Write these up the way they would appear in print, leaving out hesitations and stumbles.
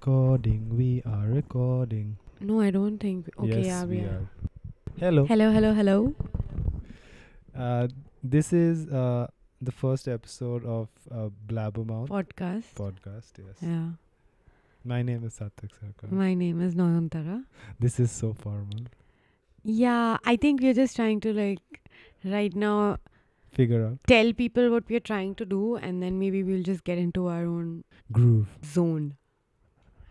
We are recording. No, I don't think. Okay, yes, yeah, we we are. are. Hello. Hello. This is the first episode of Blabbermouth Podcast. Podcast. Yes. Yeah. My name is Sattwik, Sarkar. My name is Nayantara. This is so formal. Yeah, I think we're just trying to right now Figure out. tell people what we're trying to do, and then maybe we'll just get into our own Groove. zone.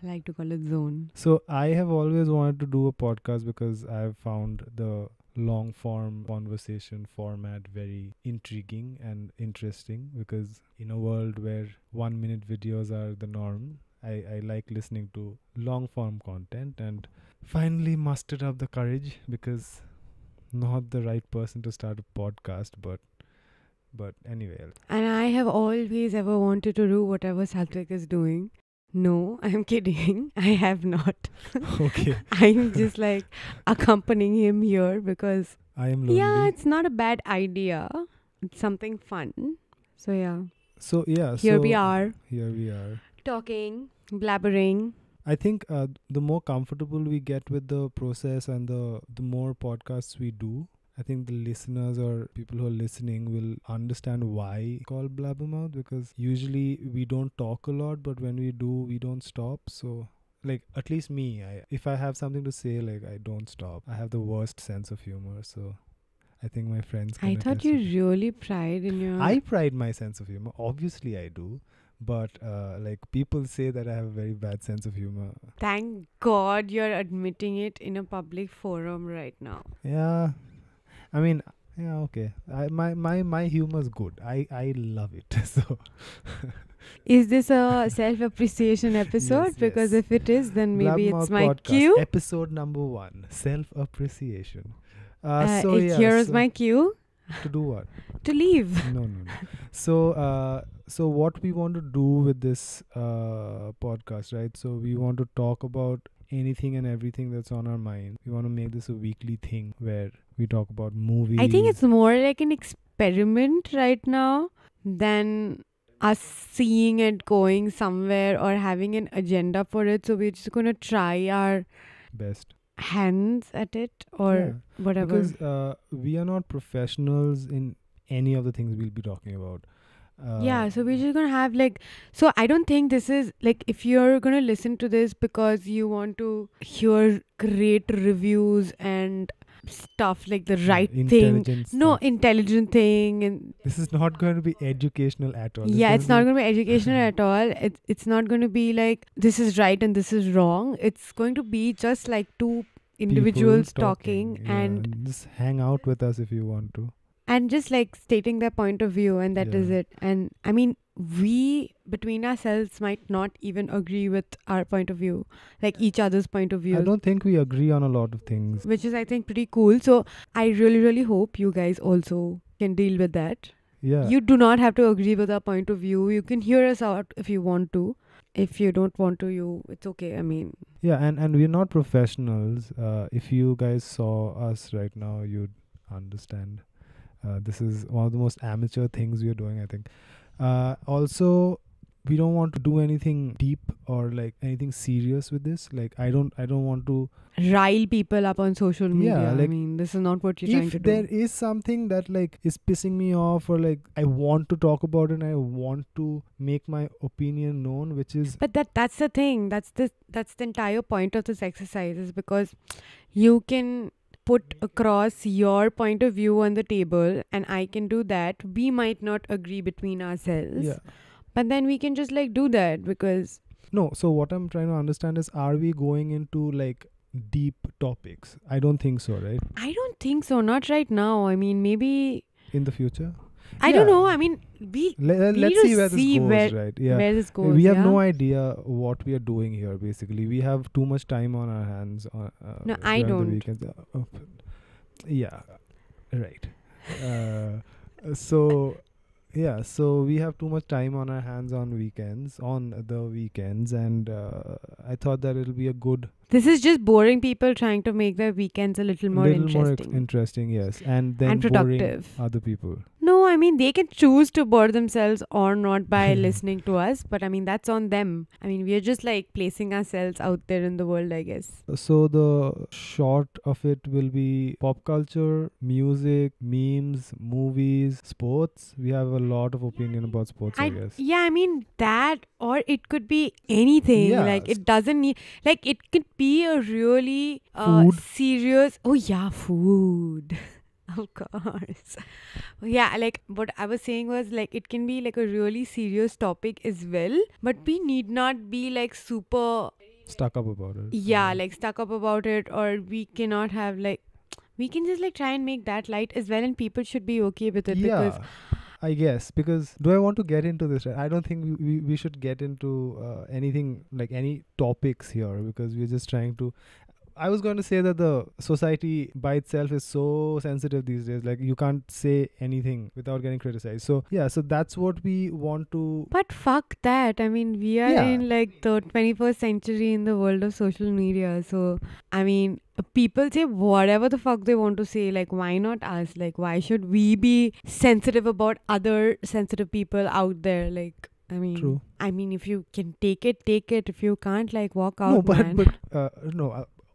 I like to call it zone. So I have always wanted to do a podcast because I've found the long form conversation format very intriguing and interesting, because in a world where 1 minute videos are the norm, I like listening to long form content, and finally mustered up the courage, because not the right person to start a podcast, but anyway. And I have always ever wanted to do whatever Sattwik is doing. No, I'm kidding. I have not. Okay. I'm just accompanying him here because I am lonely. yeah, it's not a bad idea. It's something fun. So yeah. So yeah. Here we are. Here we are. Talking, blabbering. I think the more comfortable we get with the process and the more podcasts we do, I think the listeners or people who are listening will understand why it's called Blabbermouth, because usually we don't talk a lot, but when we do, we don't stop. So at least me, if I have something to say, I don't stop. I have the worst sense of humor, so I think my friends can I thought attest you to it. really pride in your... I pride my sense of humor. Obviously I do. But people say that I have a very bad sense of humor. Thank God you're admitting it in a public forum right now. Yeah. I mean, yeah, okay. My humor's good. I love it. So Is this a self-appreciation episode? Yes, because yes. if it is, then maybe Blabbermouth it's my Podcast, cue. episode number 1, self-appreciation. Here's my cue To do what? to leave. No. So what we want to do with this podcast, right? So we want to talk about anything and everything that's on our mind. We want to make this a weekly thing where we talk about movies. I think it's more like an experiment right now than us seeing it going somewhere or having an agenda for it. So we're just going to try our best hands at it or whatever. Because we are not professionals in any of the things we'll be talking about. So we're just gonna have so I don't think this is if you're gonna listen to this because you want to hear great reviews and stuff, like the right thing, intelligent thing, and this is not going to be educational at all. It's not going to be educational at all. It's not going to be this is right and this is wrong. It's going to be just two individuals talking and just hang out with us if you want to. And just stating their point of view, and that is it. And I mean, we between ourselves might not even agree with our point of view, each other's point of view. I don't think we agree on a lot of things, which is, I think, pretty cool. So I really, really hope you guys also can deal with that. Yeah. You do not have to agree with our point of view. You can hear us out if you want to. If you don't want to, it's okay. I mean... Yeah, and we're not professionals. If you guys saw us right now, you'd understand. This is one of the most amateur things we are doing, I think. Also, we don't want to do anything deep or anything serious with this. I don't want to rile people up on social media. Yeah, I mean, this is not what you're trying to if do. there is something that is pissing me off, or I want to talk about it and I want to make my opinion known, which is... But that's the thing. That's the entire point of this exercise, is because you can put across your point of view on the table and I can do that. We might not agree between ourselves. Yeah. But then we can just do that, because... No, so what I'm trying to understand is, are we going into deep topics? I don't think so, right? I don't think so. Not right now. I mean, maybe... In the future? I don't know. I mean, let's see where this goes, right? Yeah. Where this goes. We have no idea what we are doing here, basically. We have too much time on our hands. No, I don't. The weekends. Yeah, right. So we have too much time on our hands on the weekends, and I thought that it'll be a good This is just boring people trying to make their weekends a little more interesting. Interesting, yes. And then and productive. boring other people. No, I mean, they can choose to bore themselves or not by listening to us, but I mean, that's on them. I mean, we're just like placing ourselves out there in the world, I guess. So the short of it will be pop culture, music, memes, movies, sports. We have a lot of opinion about sports, I guess. Yeah, I mean, that, or it could be anything. Yeah. Like, it doesn't need, like, it could be a really serious, oh yeah, food. Of course. Yeah, like what I was saying was like it can be like a really serious topic as well, but we need not be like super stuck up about it. Yeah, like stuck up about it, or we cannot have like, we can just like try and make that light as well, and people should be okay with it. Yeah. Because I guess, because do I want to get into this? I don't think we should get into anything like any topics here, because we're just trying to. I was going to say that the society by itself is so sensitive these days. Like, you can't say anything without getting criticized. So, yeah, so that's what we want to... But fuck that. I mean, we are in like the 21st century in the world of social media. So, I mean, people say whatever the fuck they want to say. Like, why not us? Like, why should we be sensitive about other sensitive people out there? Like... I mean, True. I mean, if you can take it, take it. If you can't, like, walk out,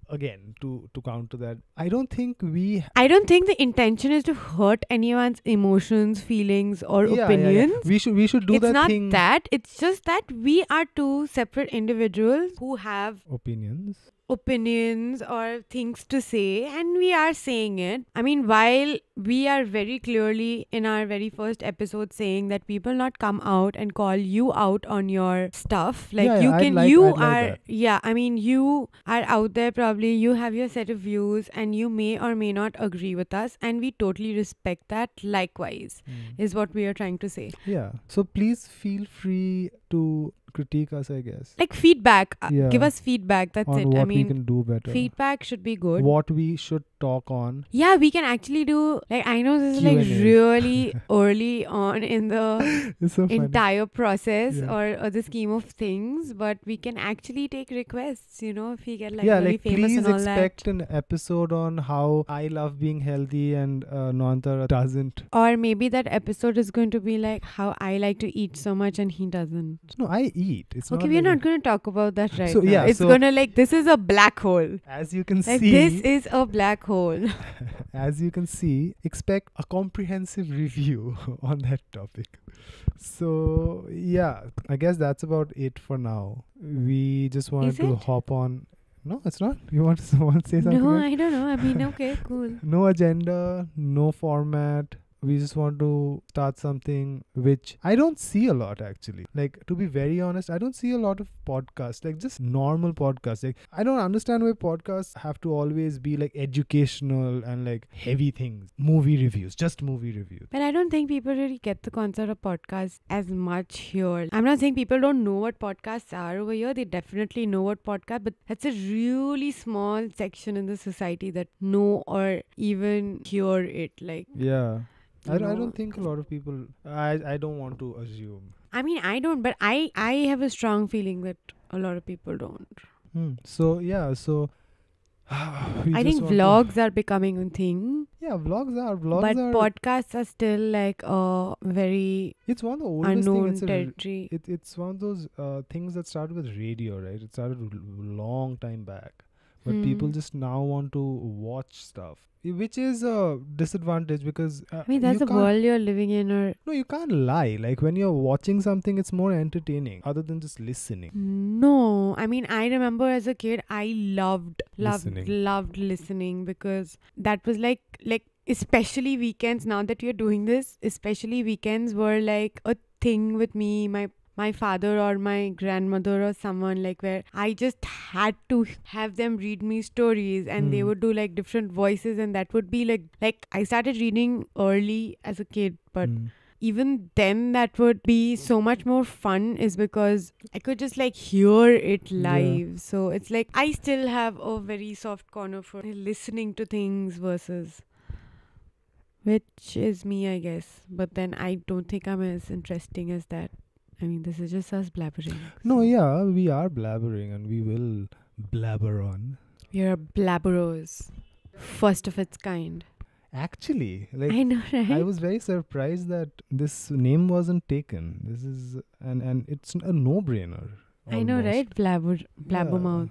Again, to counter that, I don't think the intention is to hurt anyone's emotions, feelings, or opinions. We should do that thing. It's not that. It's just that we are two separate individuals who have opinions or things to say, and we are saying it. I mean, while we are very clearly in our very first episode saying that people not come out and call you out on your stuff, like I mean, you are out there, probably you have your set of views and you may or may not agree with us, and we totally respect that. Likewise is what we are trying to say. Yeah, so please feel free to critique us, I guess. Like feedback. Give us feedback. That's it. What we can do better. Feedback should be good. What we should talk on. Yeah, we can actually do, like, I know this is like really early on in the entire process or the scheme of things, but we can actually take requests, you know, if we get like really famous and all that. Please expect an episode on how I love being healthy and Nayantara doesn't. Or maybe that episode is going to be like how I like to eat so much and he doesn't. No, I eat. It's okay, we're not going to talk about that right now. Yeah, it's going to like, this is a black hole. As you can like, see. This is a black hole. As you can see, expect a comprehensive review on that topic. So, yeah, I guess that's about it for now. We just wanted to hop on. No, it's not. You want to say something? No, I don't know. I mean, okay, cool. No agenda, no format. We just want to start something which I don't see a lot, actually. Like, to be very honest, I don't see a lot of podcasts, like just normal podcasts. Like, I don't understand why podcasts have to always be like educational and like heavy things. Movie reviews, just movie reviews. But I don't think people really get the concept of podcasts as much here. I'm not saying people don't know what podcasts are over here. They definitely know what podcasts, but that's a really small section in the society that know or even hear it. Like, yeah. I don't think a lot of people... I don't want to assume. I mean, I don't, but I have a strong feeling that a lot of people don't. So, yeah, so... I think vlogs are becoming a thing. Yeah, vlogs are. But podcasts are still like a very it's one of the oldest unknown territory. It's one of those things that started with radio, right? It started a long time back. But people just now want to watch stuff, which is a disadvantage because... I mean, that's the world you're living in. Or no, you can't lie. Like, when you're watching something, it's more entertaining other than just listening. No, I mean, I remember as a kid, I loved listening because that was like especially weekends. Now that you're doing this, especially weekends were like a thing with me, my father or my grandmother or someone, like, where I just had to have them read me stories and they would do like different voices, and that would be like I started reading early as a kid, but even then that would be so much more fun is because I could just like hear it live. Yeah. So it's like I still have a very soft corner for listening to things versus, which is me, I guess, but then I don't think I'm as interesting as that. I mean, this is just us blabbering. No, yeah, we are blabbering and we will blabber on. You're a Blabberers. First of its kind. Actually, like I know, right? I was very surprised that this name wasn't taken. This is and it's a no-brainer. I know, almost. right? Blabbermouth.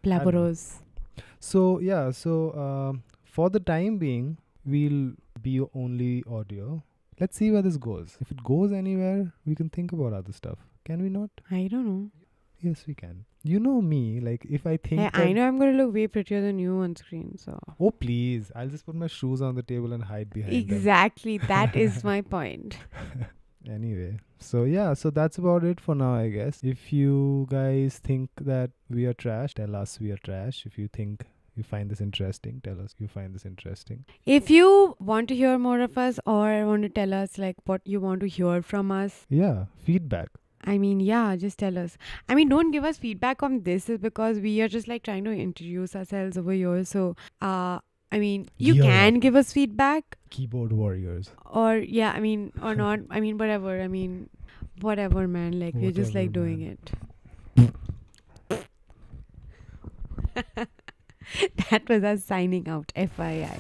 Blabberers. So yeah, for the time being, we'll be only audio. Let's see where this goes. If it goes anywhere, we can think about other stuff. Can we not? I don't know. Yes, we can. You know me, like if I think I know I'm going to look way prettier than you on screen, so. Oh please, I'll just put my shoes on the table and hide behind Exactly, that is my point. them. Anyway, so yeah, so that's about it for now, I guess. If you guys think that we are trash, tell us we are trash. If you think you find this interesting, tell us you find this interesting. If you want to hear more of us or want to tell us like what you want to hear from us, Yeah, feedback. I mean, yeah, just tell us. I mean, don't give us feedback on this because we are just like trying to introduce ourselves over here. So, I mean, you Yeah. can give us feedback Keyboard warriors. or yeah, I mean, or not. I mean, whatever. I mean, whatever, man. Like, we're just like Whatever, doing man. it. That was us signing out, FYI.